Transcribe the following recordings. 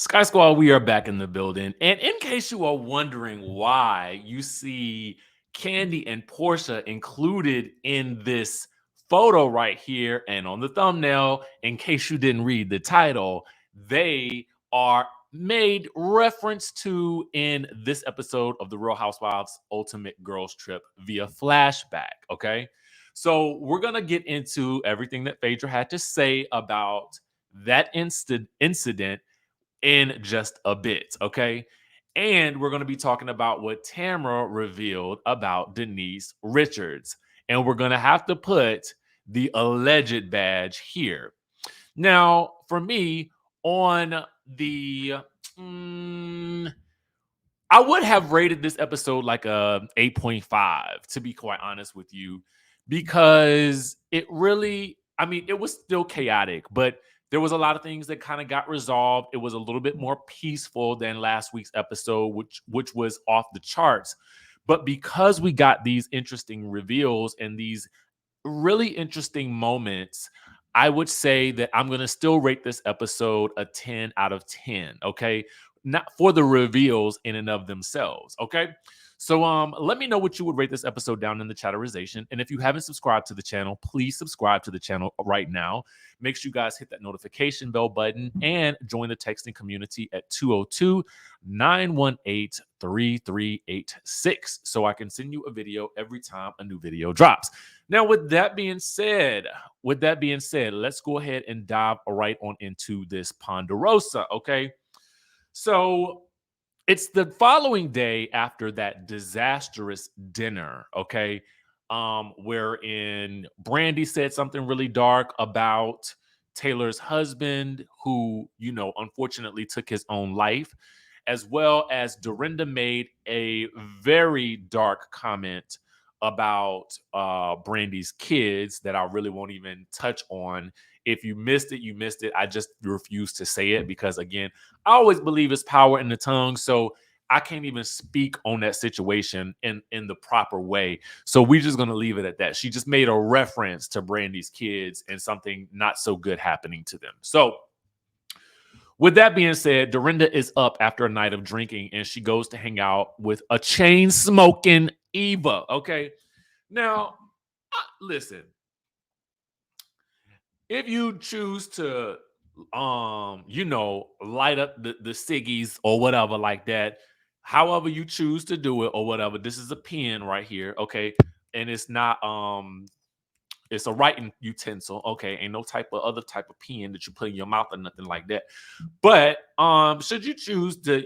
Sky Squad, we are back in the building. And in case you are wondering why you see Candy and Portia included in this photo right here and on the thumbnail, in case you didn't read the title, they are made reference to in this episode of the Real Housewives Ultimate Girls Trip via flashback. Okay. So we're going to get into everything that Phaedra had to say about that incident in just a bit, okay? And we're going to be talking about what Tamra revealed about Denise Richards. And we're going to have to put the alleged badge here. Now, for me, on the I would have rated this episode like a 8.5, to be quite honest with you, because it really, I mean, it was still chaotic, but there was a lot of things that kind of got resolved. It was a little bit more peaceful than last week's episode, which was off the charts. But because we got these interesting reveals and these really interesting moments, I would say that I'm going to still rate this episode a 10 out of 10. Okay. Not for the reveals in and of themselves. Okay. So let me know what you would rate this episode down in the chatterization. And if you haven't subscribed to the channel, please subscribe to the channel right now. Make sure you guys hit that notification bell button and join the texting community at 202-918-3386 so I can send you a video every time a new video drops. Now, with that being said, let's go ahead and dive right on into this Ponderosa, okay? So it's the following day after that disastrous dinner, okay? Wherein Brandy said something really dark about Taylor's husband, who, unfortunately took his own life, as well as Dorinda made a very dark comment about Brandy's kids that I really won't even touch on. If you missed it, you missed it. I just refuse to say it because, again, I always believe it's power in the tongue. So I can't even speak on that situation in the proper way. So we're just going to leave it at that. She just made a reference to Brandy's kids and something not so good happening to them. So with that being said, Dorinda is up after a night of drinking and she goes to hang out with a chain smoking Eva. Okay. Now, listen, if you choose to light up the ciggies or whatever like that, however you choose to do it or whatever, this is a pen right here, okay? And it's not it's a writing utensil, okay? Ain't no type of other type of pen that you put in your mouth or nothing like that. But should you choose to,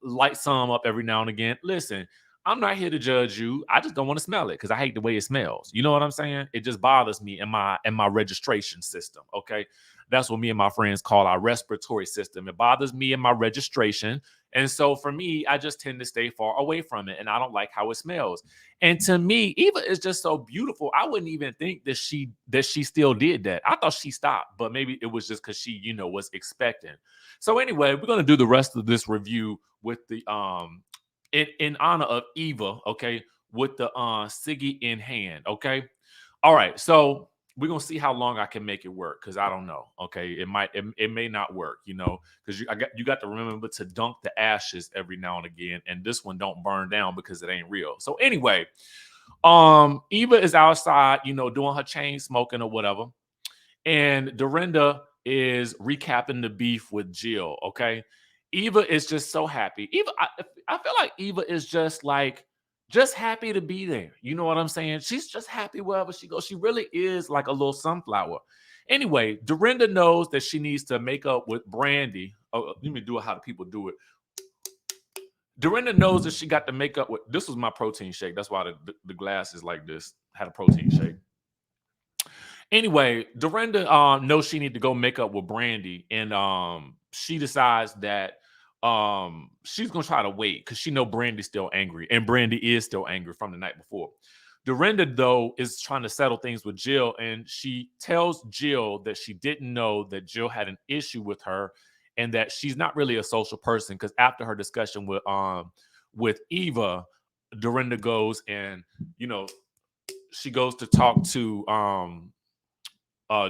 light some up every now and again, listen, I'm not here to judge you. I just don't want to smell it because I hate the way it smells. You know what I'm saying? It just bothers me in my registration system. Okay. That's what me and my friends call our respiratory system. It bothers me in my registration. And so for me, I just tend to stay far away from it. And I don't like how it smells. And to me, Eva is just so beautiful. I wouldn't even think that she still did that. I thought she stopped, but maybe it was just because she, was expecting. So anyway, we're gonna do the rest of this review with the in honor of Eva, okay, with the Siggy in hand, okay. All right, so we're gonna see how long I can make it work because I don't know. Okay, it may not work, because you got to remember to dunk the ashes every now and again, and this one don't burn down because it ain't real. So anyway, Eva is outside, doing her chain smoking or whatever, and Dorinda is recapping the beef with Jill. Okay, Eva is just so happy. I feel like Eva is just happy to be there. You know what I'm saying? She's just happy wherever she goes. She really is like a little sunflower. Anyway, Dorinda knows that she needs to make up with Brandy. Oh, let me do it how the people do it. Dorinda knows that she got to make up with. This was my protein shake. That's why the glass is like this. Had a protein shake. Anyway, Dorinda knows she need to go make up with Brandy, and she decides that she's gonna try to wait because she know Brandy's still angry, and Brandy is still angry from the night before. Dorinda, though, is trying to settle things with Jill, and she tells Jill that she didn't know that Jill had an issue with her, and that she's not really a social person. Because after her discussion with Eva, Dorinda goes and she goes to talk to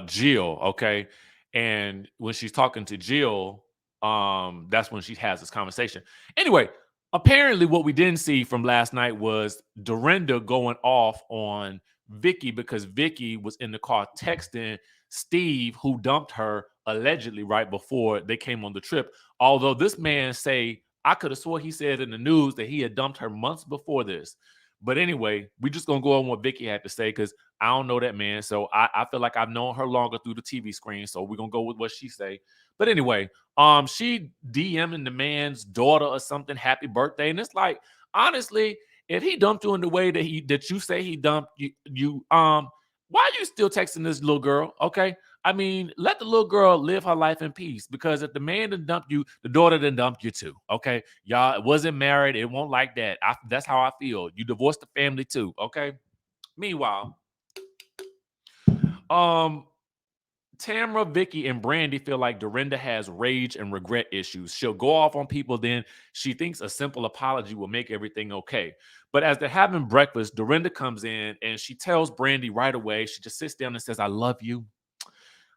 Jill, okay? And when she's talking to Jill, That's when she has this conversation. Anyway, apparently what we didn't see from last night was Dorinda going off on Vicky because Vicky was in the car texting Steve, who dumped her allegedly right before they came on the trip. Although this man say, I could have swore he said in the news that he had dumped her months before this. But anyway, we just gonna go on what Vicky had to say because I don't know that man. So I feel like I've known her longer through the TV screen. So we're gonna go with what she say. But anyway, she DMing the man's daughter or something, happy birthday. And it's like, honestly, if he dumped you in the way that you say he dumped you, why are you still texting this little girl? Okay. I mean, let the little girl live her life in peace because if the man done dumped you, the daughter done dumped you too. Okay. Y'all it wasn't married. It won't like that. That's how I feel. You divorced the family too. Okay. Meanwhile, Tamra, Vicky, and Brandy feel like Dorinda has rage and regret issues. She'll go off on people, then she thinks a simple apology will make everything okay. But as they're having breakfast, Dorinda comes in and she tells Brandy right away. She just sits down and says, I love you.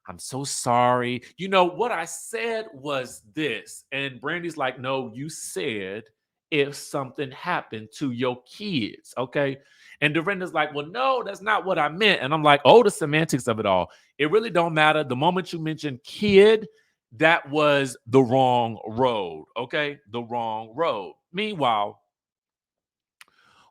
I'm so sorry. You know, what I said was this. And Brandy's like, no, you said if something happened to your kids. Okay. And Dorinda's like, well, no, that's not what I meant. And I'm like, oh, the semantics of it all. It really don't matter. The moment you mention kid, that was the wrong road. Okay. The wrong road. Meanwhile,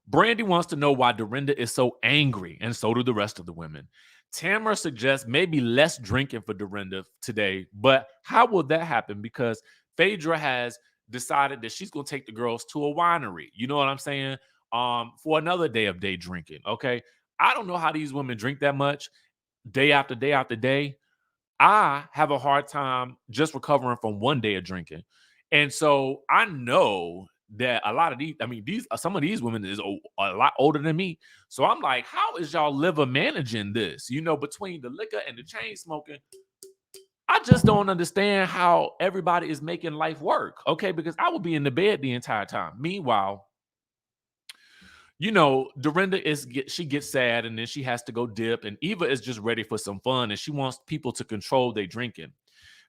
Brandy wants to know why Dorinda is so angry, and so do the rest of the women. Tamara suggests maybe less drinking for Dorinda today, but how will that happen? Because Phaedra has decided that she's going to take the girls to a winery. You know what I'm saying? For another day of day drinking. Okay. I don't know how these women drink that much day after day after day. I have a hard time just recovering from one day of drinking. And so I know that a lot of these, I mean, some of these women is a lot older than me. So I'm like, how is y'all liver managing this? You know, between the liquor and the chain smoking, I just don't understand how everybody is making life work. Okay, because I would be in the bed the entire time. Meanwhile, you know, Dorinda she gets sad and then she has to go dip, and Eva is just ready for some fun and she wants people to control their drinking.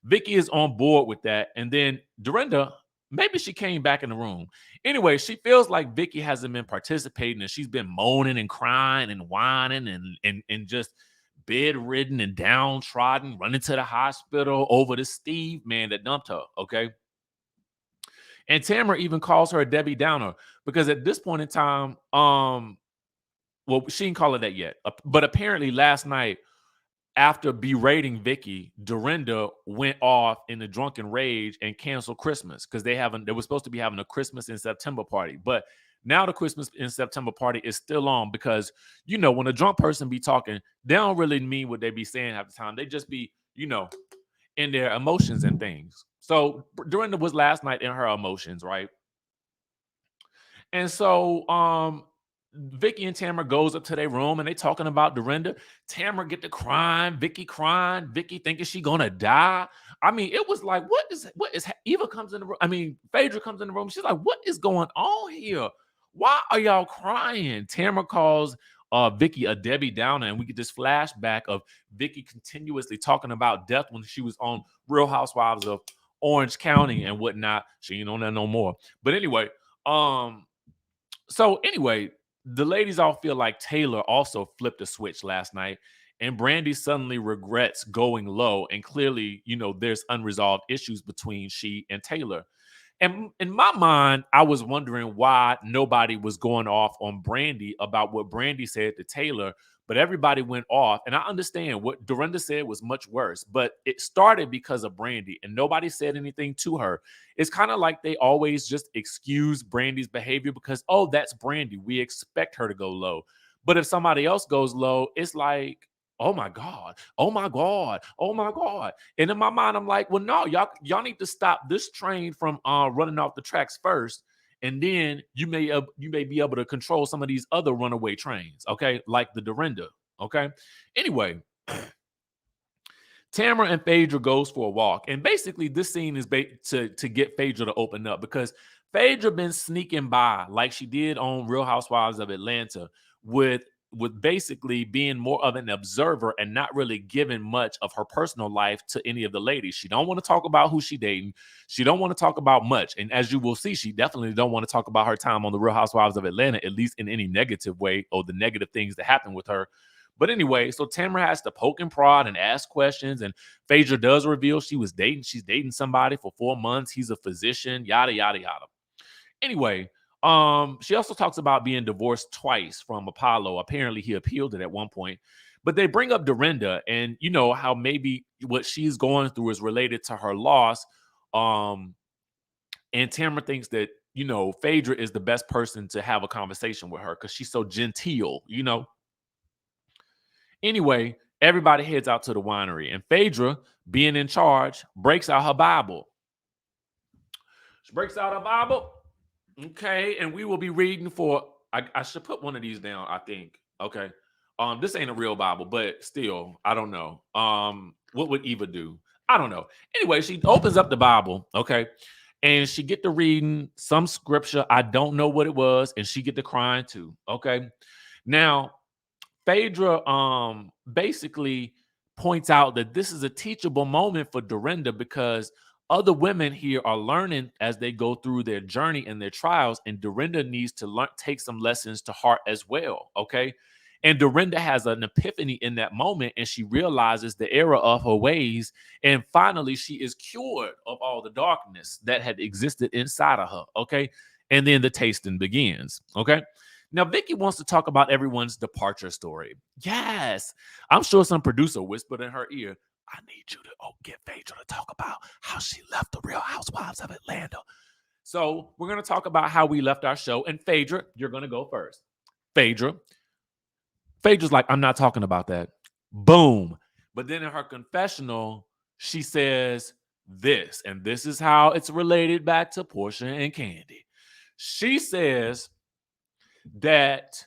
Vicky is on board with that, and then Dorinda, maybe she came back in the room. Anyway, she feels like Vicky hasn't been participating and she's been moaning and crying and whining and just bedridden and downtrodden, running to the hospital over the Steve man that dumped her. Okay. And Tamara even calls her a Debbie Downer because at this point in time, well, she didn't call her that yet. But apparently last night, after berating Vicky, Dorinda went off in a drunken rage and canceled Christmas because they were supposed to be having a Christmas in September party. But now the Christmas in September party is still on because, you know, when a drunk person be talking, they don't really mean what they be saying half the time. They just be, you know, in their emotions and things. So Dorinda was last night in her emotions, right? And so Vicky and Tamara goes up to their room and they talking about Dorinda. Tamara get to crying, Vicky thinking she gonna die. I mean, it was like, what is Eva comes in the room? I mean, Phaedra comes in the room. She's like, what is going on here? Why are y'all crying? Tamara calls Vicky a Debbie Downer, and we get this flashback of Vicky continuously talking about death when she was on Real Housewives of Orange County and whatnot. She ain't on that no more. But anyway, so anyway, the ladies all feel like Taylor also flipped a switch last night, and Brandy suddenly regrets going low. And clearly, you know, there's unresolved issues between she and Taylor. And in my mind, I was wondering why nobody was going off on Brandy about what Brandy said to Taylor, but everybody went off. And I understand what Dorinda said was much worse, but it started because of Brandy and nobody said anything to her. It's kind of like they always just excuse Brandy's behavior because, oh, that's Brandy. We expect her to go low. But if somebody else goes low, it's like, oh my God, oh my God, oh my God. And in my mind, I'm like, well, no, y'all need to stop this train from running off the tracks first. And then you may be able to control some of these other runaway trains, okay, like the Dorinda. Okay. Anyway, Tamara and Phaedra goes for a walk, and basically this scene is to get Phaedra to open up because Phaedra been sneaking by like she did on Real Housewives of Atlanta with with basically being more of an observer and not really giving much of her personal life to any of the ladies. She don't want to talk about who she dating. She don't want to talk about much. And as you will see, she definitely don't want to talk about her time on the Real Housewives of Atlanta, at least in any negative way or the negative things that happen with her. But anyway, so Tamara has to poke and prod and ask questions, and Phaedra does reveal she's dating somebody for 4 months. He's a physician, yada, yada, yada. Anyway, she also talks about being divorced twice from Apollo. Apparently, he appealed it at one point. But they bring up Dorinda, and you know how maybe what she's going through is related to her loss. And Tamara thinks that, you know, Phaedra is the best person to have a conversation with her because she's so genteel, you know. Anyway, everybody heads out to the winery, and Phaedra, being in charge, breaks out her Bible. She breaks out her Bible. Okay, and we will be reading for. I should put one of these down, I think. Okay. This ain't a real Bible, but still, I don't know. What would Eva do? I don't know. Anyway, she opens up the Bible, okay, and she get to reading some scripture. I don't know what it was, and she get to crying too. Okay. Now, Phaedra basically points out that this is a teachable moment for Dorinda because other women here are learning as they go through their journey and their trials, and Dorinda needs to take some lessons to heart as well. Okay. And Dorinda has an epiphany in that moment, and she realizes the error of her ways. And finally, she is cured of all the darkness that had existed inside of her. Okay. And then the tasting begins. Okay. Now, Vicky wants to talk about everyone's departure story. Yes, I'm sure some producer whispered in her ear, I need you to get Phaedra to talk about how she left the Real Housewives of Atlanta. So we're going to talk about how we left our show. And Phaedra, you're going to go first. Phaedra's like, I'm not talking about that. Boom. But then in her confessional, she says this, and this is how it's related back to Portia and Candy. She says that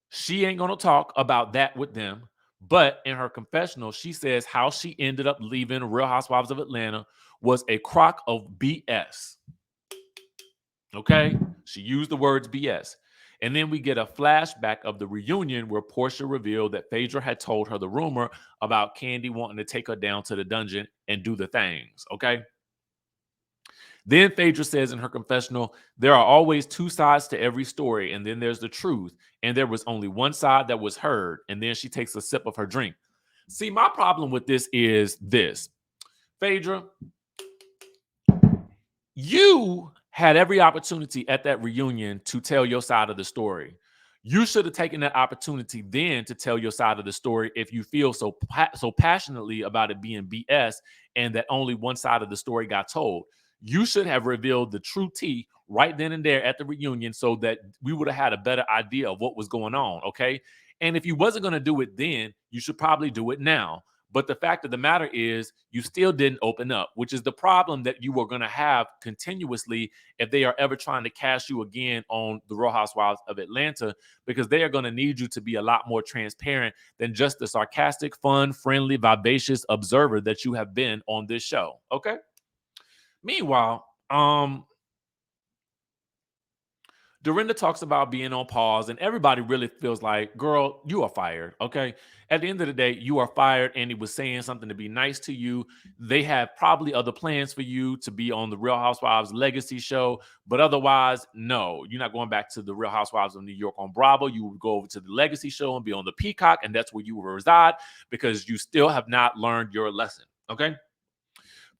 she ain't gonna talk about that with them, but in her confessional, she says how she ended up leaving Real Housewives of Atlanta was a crock of BS. Okay, she used the words BS. And then we get a flashback of the reunion where Portia revealed that Phaedra had told her the rumor about Candy wanting to take her down to the dungeon and do the things. Okay. Then Phaedra says in her confessional, there are always two sides to every story, and then there's the truth. And there was only one side that was heard. And then she takes a sip of her drink. See, my problem with this is this. Phaedra, you had every opportunity at that reunion to tell your side of the story. You should have taken that opportunity then to tell your side of the story if you feel so passionately about it being BS and that only one side of the story got told. You should have revealed the true tea right then and there at the reunion so that we would have had a better idea of what was going on, okay? And if you wasn't going to do it then, you should probably do it now. But the fact of the matter is, you still didn't open up, which is the problem that you are going to have continuously if they are ever trying to cast you again on the Real Housewives of Atlanta, because they are going to need you to be a lot more transparent than just the sarcastic, fun, friendly, vivacious observer that you have been on this show, okay? Meanwhile, Dorinda talks about being on pause, and everybody really feels like, girl, you are fired, okay? At the end of the day, you are fired, and he was saying something to be nice to you. They have probably other plans for you to be on the Real Housewives Legacy show, but otherwise, no, you're not going back to the Real Housewives of New York on Bravo. You would go over to the Legacy show and be on the Peacock, and that's where you will reside because you still have not learned your lesson, okay?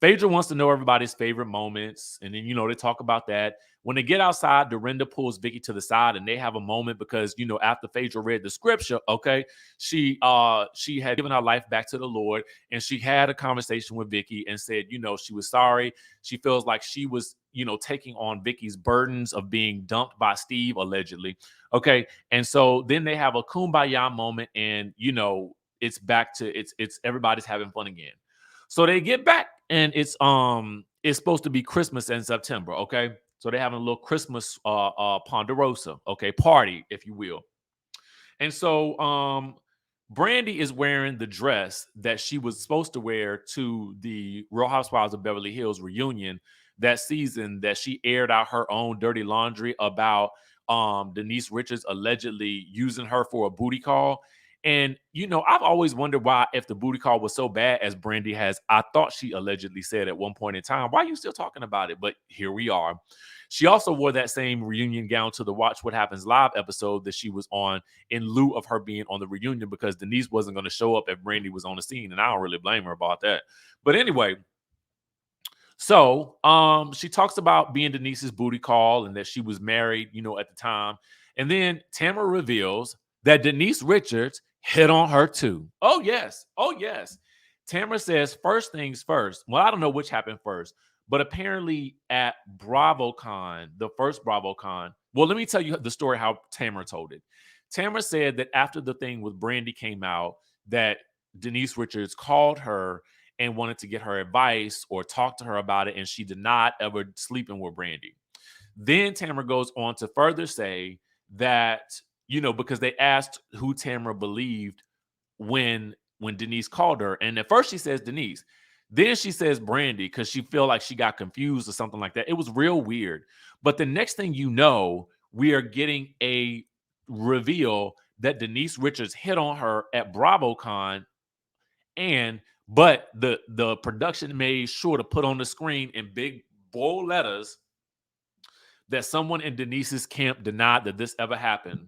Phaedra wants to know everybody's favorite moments, and then, you know, they talk about that. When they get outside, Dorinda pulls Vicky to the side, and they have a moment because, you know, after Phaedra read the scripture, okay, she had given her life back to the Lord, and she had a conversation with Vicky and said, you know, she was sorry. She feels like she was, you know, taking on Vicky's burdens of being dumped by Steve, allegedly. Okay, and so then they have a kumbaya moment, and, you know, it's back to it's everybody's having fun again. So they get back, and it's supposed to be Christmas in September, okay? So they're having a little Christmas Ponderosa, okay, party, if you will. And so Brandy is wearing the dress that she was supposed to wear to the Real Housewives of Beverly Hills reunion that season, that she aired out her own dirty laundry about Denise Richards allegedly using her for a booty call. And, I've always wondered why, if the booty call was so bad as Brandy has, I thought she allegedly said at one point in time, why are you still talking about it? But here we are. She also wore that same reunion gown to the Watch What Happens Live episode that she was on, in lieu of her being on the reunion, because Denise wasn't going to show up if Brandy was on the scene. And I don't really blame her about that. But anyway, so she talks about being Denise's booty call and that she was married, at the time. And then Tamara reveals that Denise Richards hit on her too. Oh, yes. Oh, yes. Tamara says, first things first. Well, I don't know which happened first, but apparently at BravoCon, the first BravoCon, well, let me tell you the story how Tamara told it. Tamara said that after the thing with Brandy came out, that Denise Richards called her and wanted to get her advice or talk to her about it, and she did not ever sleeping with Brandy. Then Tamara goes on to further say that, because they asked who Tamara believed when Denise called her. And at first she says Denise. Then she says Brandy, because she feel like she got confused or something like that. It was real weird. But the next thing you know, we are getting a reveal that Denise Richards hit on her at BravoCon, but the production made sure to put on the screen in big bold letters that someone in Denise's camp denied that this ever happened.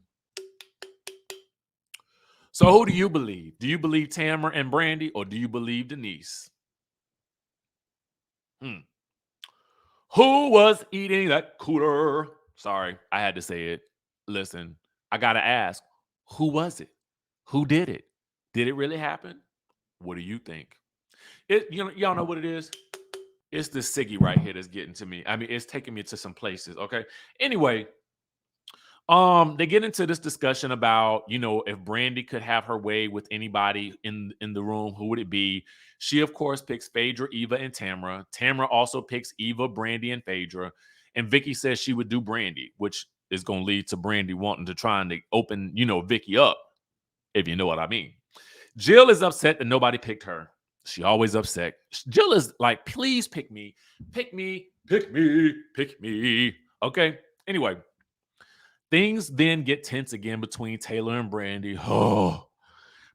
So who do you believe? Do you believe Tamara and Brandy, or do you believe Denise? Who was eating that cooler? Sorry, I had to say it. Listen, I got to ask, who was it? Who did it? Did it really happen? What do you think? Y'all know what it is? It's the Siggy right here that's getting to me. I mean, it's taking me to some places, okay? Anyway, they get into this discussion about, if Brandy could have her way with anybody in the room, who would it be? She, of course, picks Phaedra, Eva, and Tamara. Tamara also picks Eva, Brandy, and Phaedra. And Vicky says she would do Brandy, which is going to lead to Brandy wanting to try and open, Vicky up, if you know what I mean. Jill is upset that nobody picked her. She always upset. Jill is like, please pick me. Pick me. Pick me. Pick me. Okay. Anyway. Things then get tense again between Taylor and Brandy. Oh,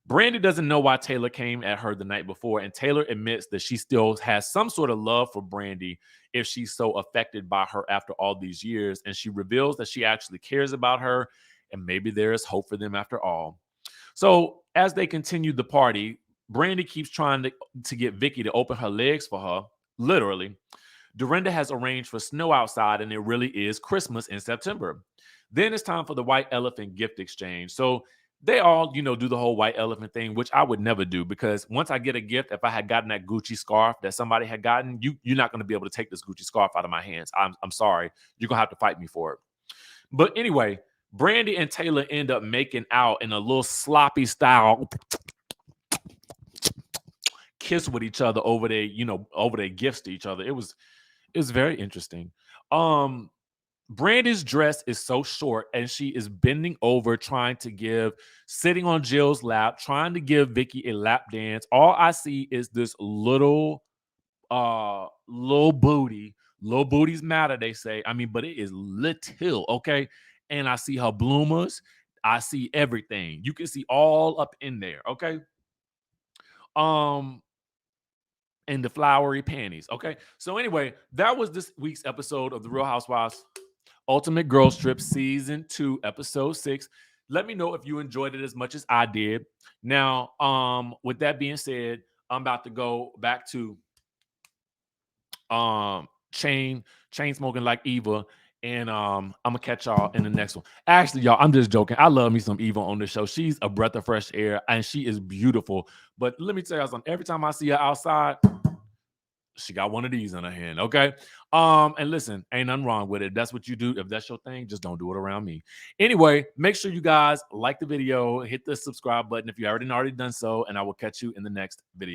Brandy doesn't know why Taylor came at her the night before, and Taylor admits that she still has some sort of love for Brandy if she's so affected by her after all these years. And she reveals that she actually cares about her, and maybe there is hope for them after all. So as they continue the party, Brandy keeps trying to get Vicky to open her legs for her, literally. Dorinda has arranged for snow outside, and it really is Christmas in September. Then it's time for the white elephant gift exchange. So they all, do the whole white elephant thing, which I would never do, because once I get a gift, if I had gotten that Gucci scarf that somebody had gotten, you're not going to be able to take this Gucci scarf out of my hands. I'm sorry. You're going to have to fight me for it. But anyway, Brandy and Taylor end up making out in a little sloppy style kiss with each other over their gifts to each other. It was very interesting. Brandy's dress is so short, and she is bending over, sitting on Jill's lap, trying to give Vicky a lap dance. All I see is this little booty. Little booties matter, they say. I mean, but it is little, okay? And I see her bloomers. I see everything. You can see all up in there, okay? And the flowery panties, okay? So anyway, that was this week's episode of The Real Housewives Ultimate Girls Trip Season 2, Episode 6. Let me know if you enjoyed it as much as I did. Now, with that being said, I'm about to go back to chain smoking like Eva, and I'm gonna catch y'all in the next one. Actually, y'all, I'm just joking. I love me some Eva on the show. She's a breath of fresh air, and she is beautiful. But let me tell you something. Every time I see her outside, she got one of these in her hand, okay? And listen, ain't nothing wrong with it. That's what you do. If that's your thing, just don't do it around me. Anyway, make sure you guys like the video, hit the subscribe button if you already done so, and I will catch you in the next video.